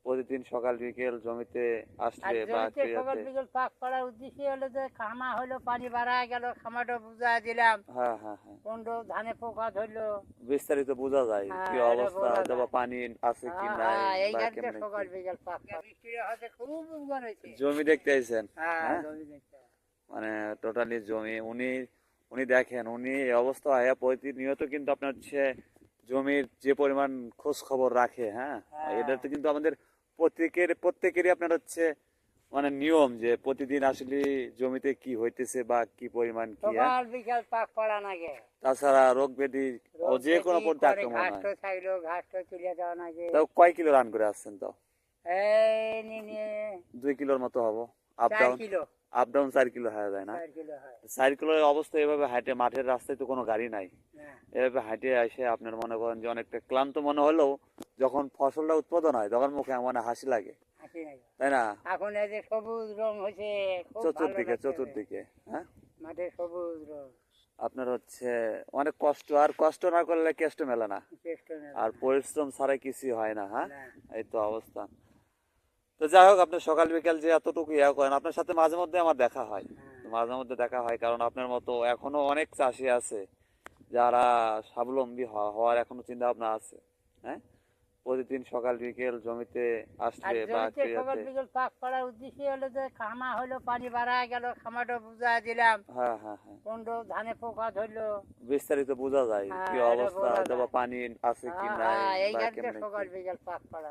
প্রতিদিন সকাল বিকেল জমিতে আর আসলে বা জমিতে সকাল ক্রিয়াতে। বিকেল পাক করার উদ্দেশ্য হলো যে খামা হলো, পানি বাড়া গেল, খামাটা বুঝাই দিলাম, হ্যাঁ হ্যাঁ হ্যাঁ, কোন ধানে পোকা ধরলো। বিস্তারিত বোঝা যায় হ্যাঁ, কি এটা অবস্থা, বোঝা অথবা যায়। পানি আছে কি হ্যাঁ নাই হ্যাঁ, এই বা গাড়িটা কেমনে সকাল কি। বিকেল পাক বৃষ্টির হাতে খুব উপকার হয়েছে। জমি দেখতে আইছেন? হ্যাঁ, হ্যাঁ, জমি দেখতে। মানে টোটালি জমি উনি উনি দেখেন, উনি এই অবস্থা হয় প্রতিনিয়ত কিন্তু আপনার হচ্ছে জমির যে পরিমাণ খোঁজ খবর রাখে। হ্যাঁ, হ্যাঁ, এটা তো কিন্তু আমাদের প্রত্যেকেরই আপনার হচ্ছে মানে নিয়ম যে প্রতিদিন আসলে জমিতে কি হইতেছে বা কি পরিমাণ কি। হ্যাঁ, সকাল বিকেল পাক করা নাগে। তাছাড়া রোগ ব্যাধি ও রোগ যে কোনো ব্যাধি পড়তে পরে আক্রমণ ঘাস হয়। তো থাকলো, ঘাস তো তুলে দেওয়া নাগে। তাও কয় কিলো রান করে আসছেন? তাও এই নিয়ে 2 কিলোর মতো হবো। Up 4 down, kilo. Up down 4 kilo হয়ে যায় না? 4 কিলো হয়। 4 কিলোর অবস্থা এভাবে হাঁটে, মাঠের রাস্তায় তো কোনো গাড়ি নাই, না, এভাবে হাঁটে এসে আপনার মনে করেন যে অনেকটা ক্লান্ত মনে হলেও যখন ফসলটা উৎপাদন হয় তখন মুখে এমন হাসি লাগে, হাসি লাগে। তাই না? এখন এই যে সবুজ রং হয়েছে, খুব ভালো চতুর্দিকে লাগছে। চতুর্দিকে। হ্যাঁ, মাঠে সবুজ রং। আপনার হচ্ছে অনেক কষ্ট, আর কষ্ট না করলে কেষ্ট মেলে না, চেষ্ট নেই। আর পরিশ্রম ছাড়াই কিছুই হয় না। হ্যাঁ, না, এই তো অবস্থা। তো যাই হোক, আপনি সকাল বিকাল যে এতটুকু ইয়া করেন, আপনার সাথে মাঝে মধ্যে আমার দেখা হয়। হ্যাঁ। মাঝে মধ্যে দেখা হয়, কারণ আপনার মতো এখনো অনেক চাষি আছে যারা স্বাবলম্বী হওয়ার এখনো চিন্তা ভাবনা আছে। হ্যাঁ, প্রতিদিন সকাল বিকেল জমিতে আর আসলে বা জমিতে সকাল ক্রিয়াতে। বিকেল পাক করার উদ্দেশ্য হলো যে খামা হলো, পানি বাড়া গেল, খামাটা বুঝাই দিলাম, হ্যাঁ হ্যাঁ হ্যাঁ, কোন ধানে পোকা ধরলো। বিস্তারিত বোঝা যায় কি হ্যাঁ, এটা অবস্থা, বোঝা অথবা যায়। পানি আছে কি হ্যাঁ নাই হ্যাঁ, এই বা গাড়িটা কেমনে কি। সকাল বিকেল পাক করা।